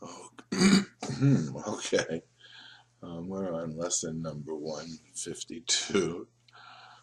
Oh, okay. We're on lesson number 152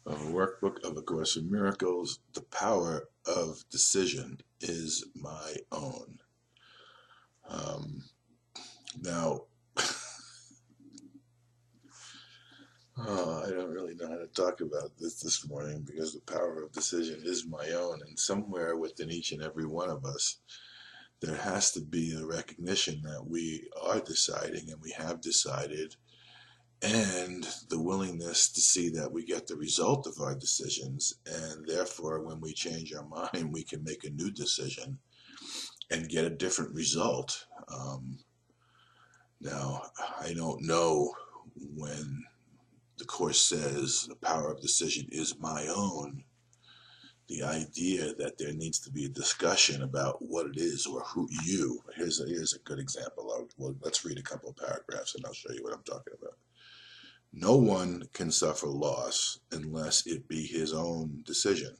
of a workbook of A Course in Miracles. The power of decision is my own. Now, I don't really know how to talk about this morning because the power of decision is my own, and somewhere within each and every one of us, there has to be a recognition that we are deciding and we have decided, and the willingness to see that we get the result of our decisions, and therefore when we change our mind we can make a new decision and get a different result. Now, I don't know when the Course says the power of decision is my own, the idea that there needs to be a discussion about what it is or who you. Here's a good example. Well, let's read a couple of paragraphs and I'll show you what I'm talking about. No one can suffer loss unless it be his own decision.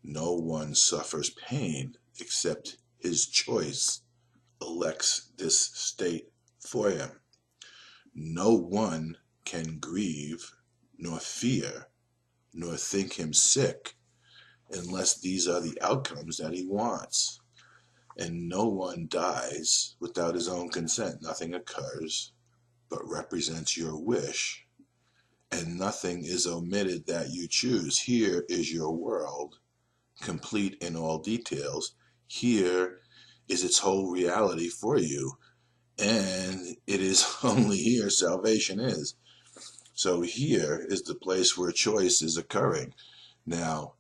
No one suffers pain except his choice elects this state for him. No one can grieve, nor fear, nor think him sick, unless these are the outcomes that he wants. And no one dies without his own consent. Nothing occurs but represents your wish, and nothing is omitted that you choose. Here is your world, complete in all details. Here is its whole reality for you, and it is only here salvation is. So here is the place where choice is occurring. Now,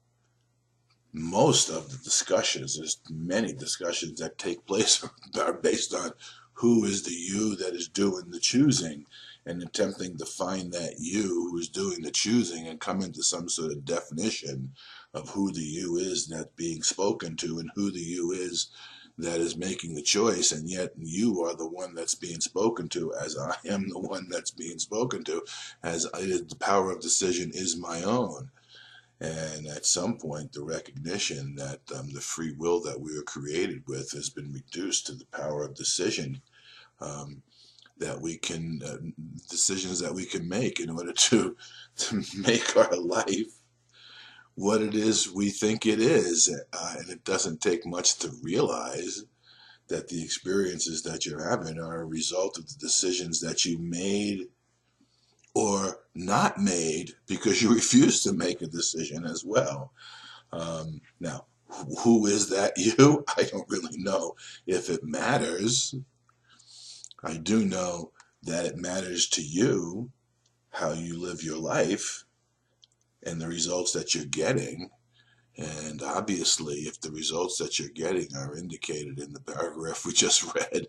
most of the discussions, there's many discussions that take place are based on who is the you that is doing the choosing, and attempting to find that you who is doing the choosing and come into some sort of definition of who the you is that's being spoken to and who the you is that is making the choice. And yet you are the one that's being spoken to, as I am the one that's being spoken to, as the power of decision is my own. And at some point, the recognition that the free will that we were created with has been reduced to the power of decision, that we can, decisions that we can make in order to make our life what it is we think it is. And it doesn't take much to realize that the experiences that you're having are a result of the decisions that you made or not made because you refused to make a decision as well. Now, who is that you? I don't really know if it matters. I do know that it matters to you how you live your life and the results that you're getting. And obviously, if the results that you're getting are indicated in the paragraph we just read,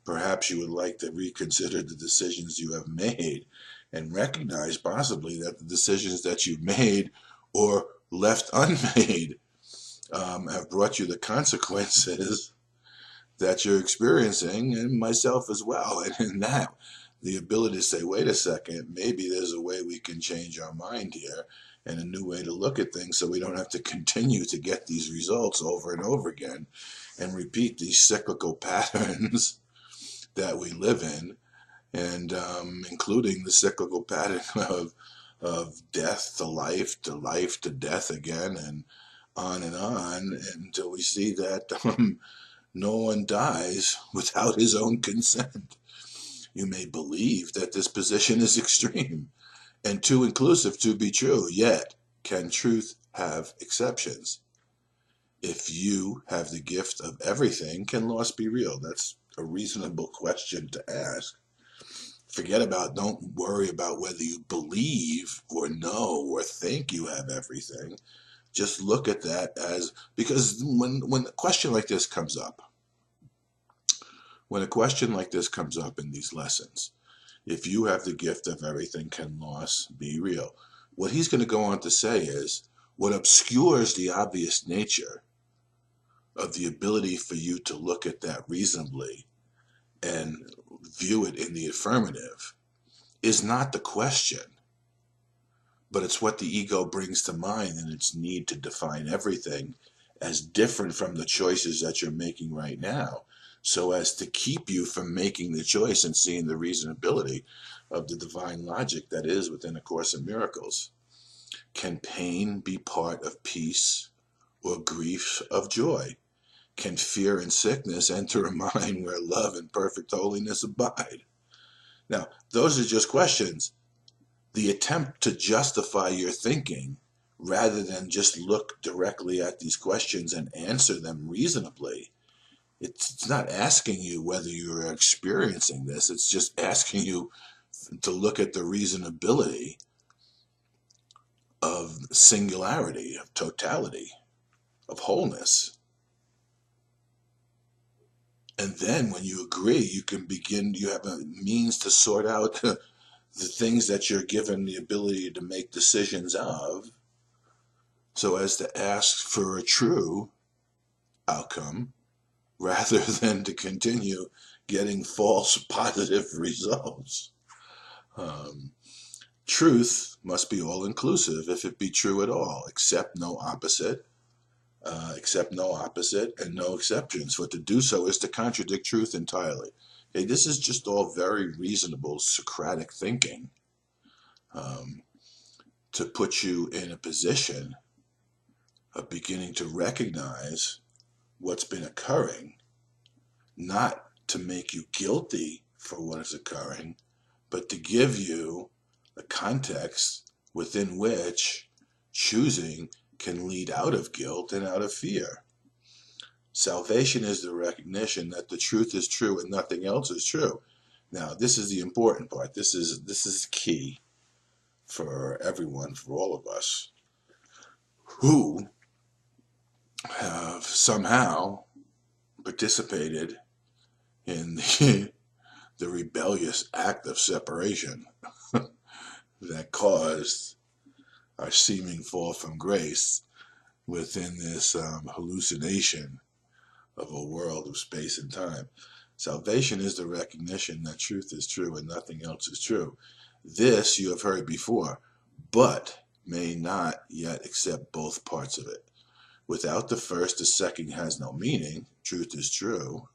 perhaps you would like to reconsider the decisions you have made and recognize possibly that the decisions that you've made or left unmade have brought you the consequences that you're experiencing, and myself as well. And in that, the ability to say, wait a second, maybe there's a way we can change our mind here and a new way to look at things so we don't have to continue to get these results over and over again and repeat these cyclical patterns that we live in, and including the cyclical pattern of death to death again, and on until we see that no one dies without his own consent. You may believe that this position is extreme and too inclusive to be true, yet can truth have exceptions? If you have the gift of everything, can loss be real? That's a reasonable question to ask. Don't worry about whether you believe or know or think you have everything. Just look at that as, because when a question like this comes up, in these lessons, if you have the gift of everything, can loss be real? What he's going to go on to say is, what obscures the obvious nature of the ability for you to look at that reasonably and view it in the affirmative is not the question, but it's what the ego brings to mind in its need to define everything as different from the choices that you're making right now. so as to keep you from making the choice and seeing the reasonability of the divine logic that is within A Course in Miracles. Can pain be part of peace or grief of joy? Can fear and sickness enter a mind where love and perfect holiness abide? Now, those are just questions. The attempt to justify your thinking rather than just look directly at these questions and answer them reasonably. It's not asking you whether you're experiencing this. It's just asking you to look at the reasonability of singularity, of totality, of wholeness. And then when you agree, you can begin, you have a means to sort out the things that you're given the ability to make decisions of, so as to ask for a true outcome rather than to continue getting false positive results. Truth must be all-inclusive if it be true at all, accept no opposite, and no exceptions. For to do so is to contradict truth entirely. Okay, this is just all very reasonable Socratic thinking to put you in a position of beginning to recognize what's been occurring, not to make you guilty for what is occurring, but to give you a context within which choosing can lead out of guilt and out of fear. Salvation is the recognition that the truth is true and nothing else is true. Now, this is the important part. This is key for everyone, for all of us who have somehow participated in the rebellious act of separation that caused our seeming fall from grace within this hallucination of a world of space and time. Salvation is the recognition that truth is true and nothing else is true. This you have heard before, but may not yet accept both parts of it. Without the first, the second has no meaning. Truth is true,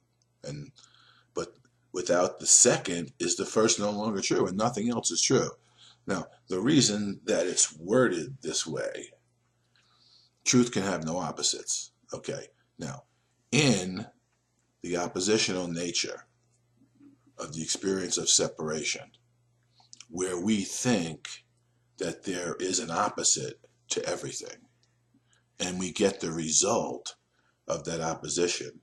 but without the second, is the first no longer true and nothing else is true. Now, the reason that it's worded this way, truth can have no opposites. Okay, now, in the oppositional nature of the experience of separation, where we think that there is an opposite to everything, and we get the result of that opposition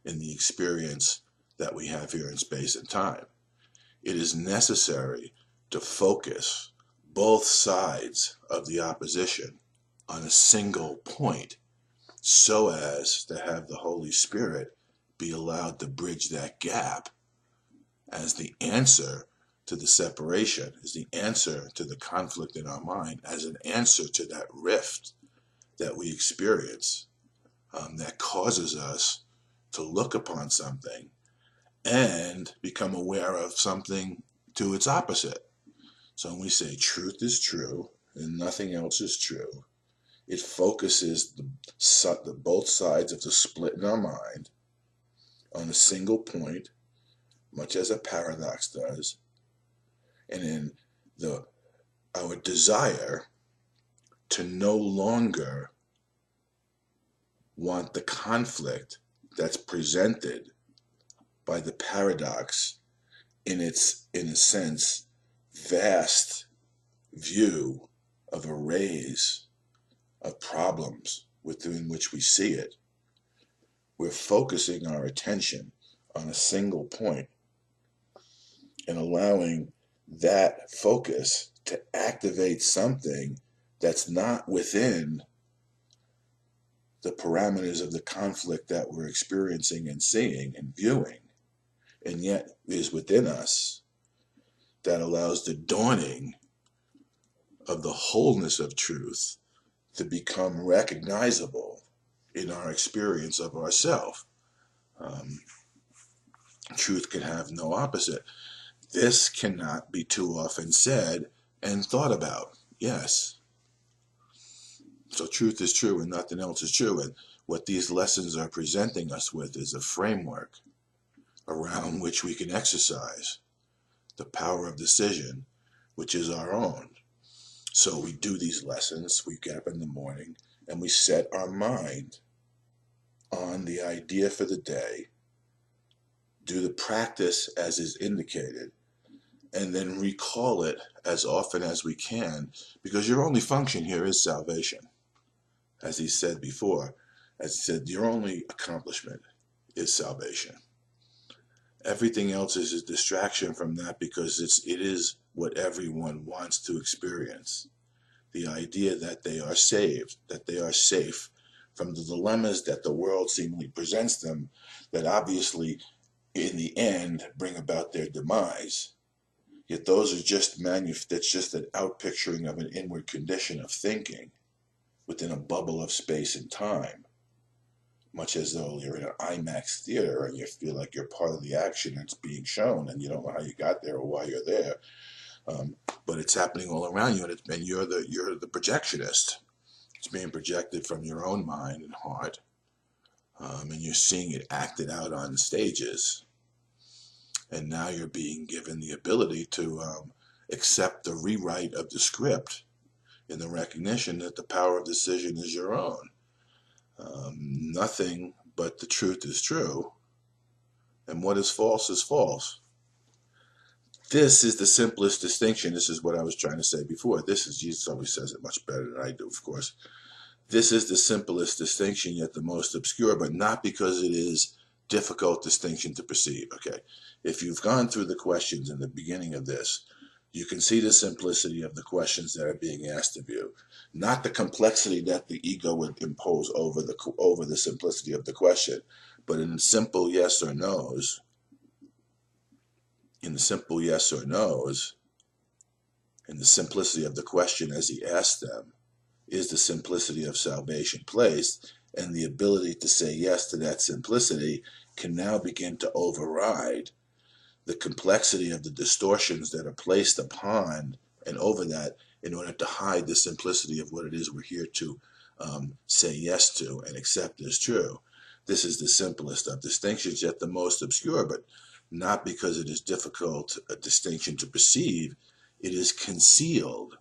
in the experience that we have here in space and time, it is necessary to focus both sides of the opposition on a single point, so as to have the Holy Spirit be allowed to bridge that gap as the answer to the separation, as the answer to the conflict in our mind, as an answer to that rift that we experience that causes us to look upon something and become aware of something to its opposite. So when we say truth is true and nothing else is true, it focuses the both sides of the split in our mind on a single point, much as a paradox does, and in our desire to no longer want the conflict that's presented by the paradox in its, in a sense, vast view of arrays of problems within which we see it. We're focusing our attention on a single point and allowing that focus to activate something that's not within the parameters of the conflict that we're experiencing and seeing and viewing, and yet is within us, that allows the dawning of the wholeness of truth to become recognizable in our experience of ourself. Truth can have no opposite. This cannot be too often said and thought about. Yes. So truth is true and nothing else is true. And what these lessons are presenting us with is a framework around which we can exercise the power of decision, which is our own. So we do these lessons, we get up in the morning, and we set our mind on the idea for the day, do the practice as is indicated, and then recall it as often as we can, because your only function here is salvation. As he said before, as he said, your only accomplishment is salvation. Everything else is a distraction from that, because it is what everyone wants to experience. The idea that they are saved, that they are safe from the dilemmas that the world seemingly presents them, that obviously in the end bring about their demise. Yet those are that's just an outpicturing of an inward condition of thinking within a bubble of space and time, much as though you're in an IMAX theater and you feel like you're part of the action that's being shown, and you don't know how you got there or why you're there. But it's happening all around you, and you're the projectionist. It's being projected from your own mind and heart, and you're seeing it acted out on stages. And now you're being given the ability to accept the rewrite of the script in the recognition that the power of decision is your own. Nothing but the truth is true, and what is false. This is the simplest distinction. This is what I was trying to say before. Jesus always says it much better than I do, of course. This is the simplest distinction, yet the most obscure, but not because it is difficult distinction to perceive. Okay, if you've gone through the questions in the beginning of this, you can see the simplicity of the questions that are being asked of you, not the complexity that the ego would impose over the simplicity of the question, but in simple yes or no's. In the simple yes or no's, in the simplicity of the question as he asked them, is the simplicity of salvation placed, and the ability to say yes to that simplicity can now begin to override the complexity of the distortions that are placed upon and over that in order to hide the simplicity of what it is we're here to say yes to and accept as true. This is the simplest of distinctions, yet the most obscure, but not because it is difficult a distinction to perceive. It is concealed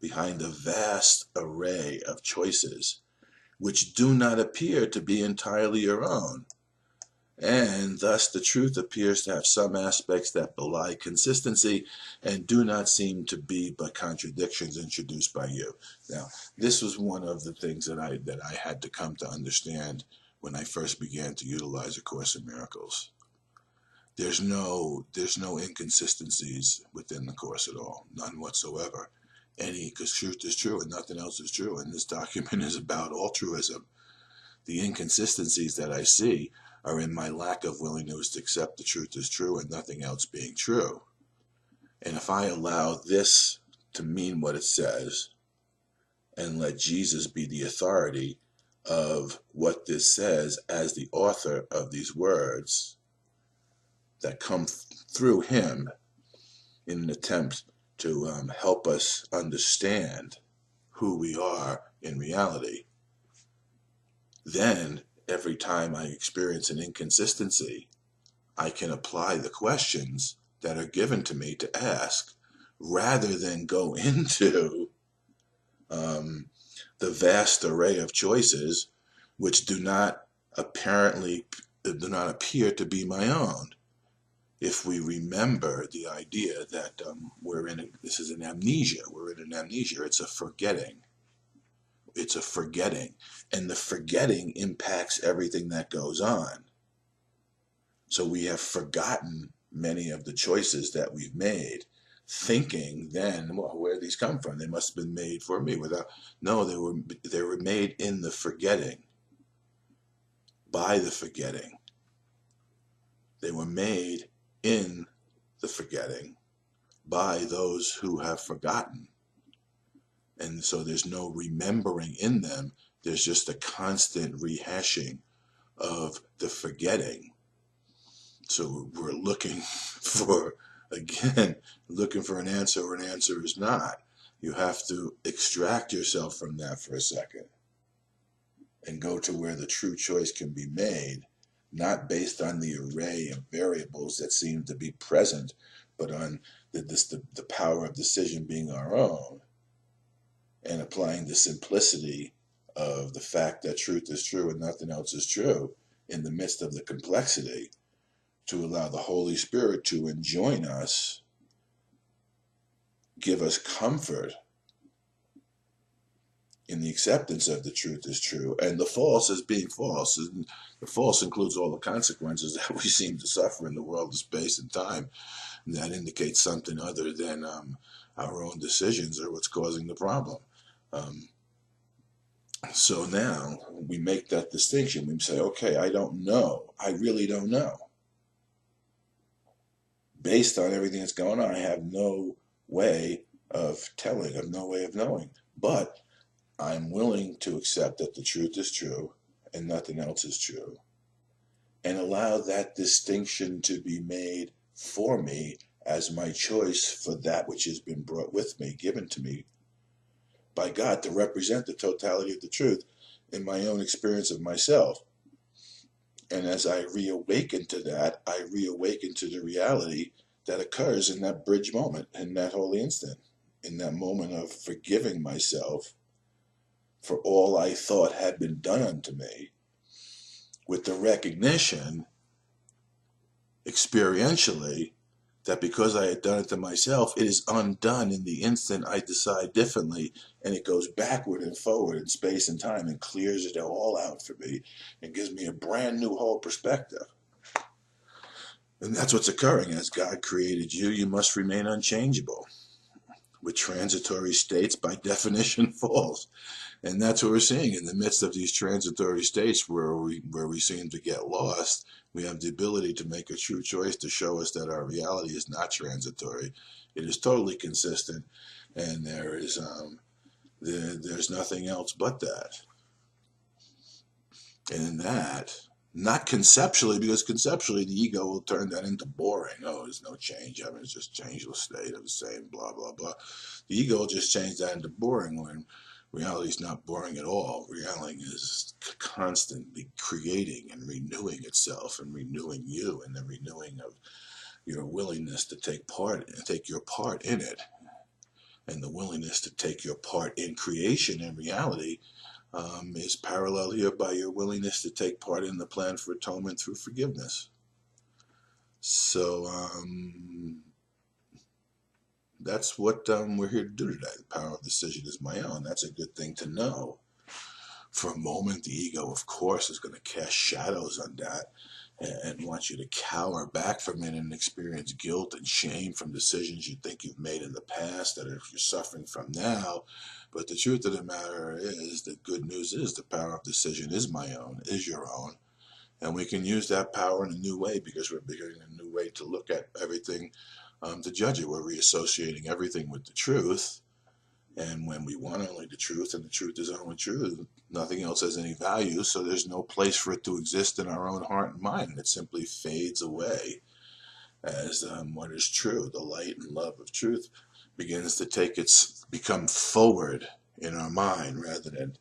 behind a vast array of choices which do not appear to be entirely your own. And thus the truth appears to have some aspects that belie consistency and do not seem to be but contradictions introduced by you. Now, this was one of the things that I had to come to understand when I first began to utilize A Course in Miracles. There's no inconsistencies within the Course at all, none whatsoever. Because truth is true and nothing else is true, and this document is about altruism. The inconsistencies that I see are in my lack of willingness to accept the truth as true and nothing else being true. And if I allow this to mean what it says and let Jesus be the authority of what this says as the author of these words that come through him in an attempt to help us understand who we are in reality, then every time I experience an inconsistency, I can apply the questions that are given to me to ask, rather than go into the vast array of choices which do not appear to be my own. If we remember the idea that this is an amnesia, we're in an amnesia, it's a forgetting. It's a forgetting, and the forgetting impacts everything that goes on. So we have forgotten many of the choices that we've made, thinking then, well, where did these come from? They must have been made for me. No, they were made in the forgetting, by the forgetting. They were made in the forgetting by those who have forgotten. And so there's no remembering in them. There's just a constant rehashing of the forgetting. So we're looking for an answer where an answer is not. You have to extract yourself from that for a second and go to where the true choice can be made not based on the array of variables that seem to be present, but on the power of decision being our own, and applying the simplicity of the fact that truth is true and nothing else is true in the midst of the complexity, to allow the Holy Spirit to enjoin us, give us comfort in the acceptance of the truth is true and the false as being false. And the false includes all the consequences that we seem to suffer in the world of space and time. And that indicates something other than our own decisions are what's causing the problem. So now we make that distinction. We say, okay, I don't know. I really don't know. Based on everything that's going on, I have no way of telling, I have no way of knowing. But I'm willing to accept that the truth is true and nothing else is true, and allow that distinction to be made for me as my choice for that which has been brought with me, given to me by God to represent the totality of the truth in my own experience of myself. And as I reawaken to that, I reawaken to the reality that occurs in that bridge moment, in that holy instant, in that moment of forgiving myself for all I thought had been done unto me, with the recognition, experientially, that because I had done it to myself, it is undone in the instant I decide differently, and it goes backward and forward in space and time and clears it all out for me and gives me a brand new whole perspective. And that's what's occurring. As God created you, you must remain unchangeable, with transitory states by definition false. And that's what we're seeing in the midst of these transitory states where we seem to get lost. We have the ability to make a true choice to show us that our reality is not transitory. It is totally consistent, and there's nothing else but that. And in that, not conceptually, because conceptually the ego will turn that into boring. Oh, there's no change. I mean, it's just changeless state of the same, blah, blah, blah. The ego will just change that into boring when reality is not boring at all. Reality is constantly creating and renewing itself and renewing you, and the renewing of your willingness to take part and take your part in it. And the willingness to take your part in creation and reality is parallel here by your willingness to take part in the plan for atonement through forgiveness. So that's what we're here to do today. The power of decision is my own. That's a good thing to know. For a moment, the ego, of course, is going to cast shadows on that and want you to cower back from it and experience guilt and shame from decisions you think you've made in the past that you're suffering from now. But the truth of the matter is, the good news is the power of decision is my own, is your own. And we can use that power in a new way because we're beginning a new way to look at everything, to judge it. We're reassociating everything with the truth. And when we want only the truth, and the truth is only truth, nothing else has any value, so there's no place for it to exist in our own heart and mind. And it simply fades away as what is true, the light and love of truth, begins to become forward in our mind rather than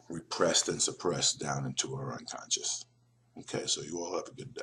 repressed and suppressed down into our unconscious. Okay, so you all have a good day.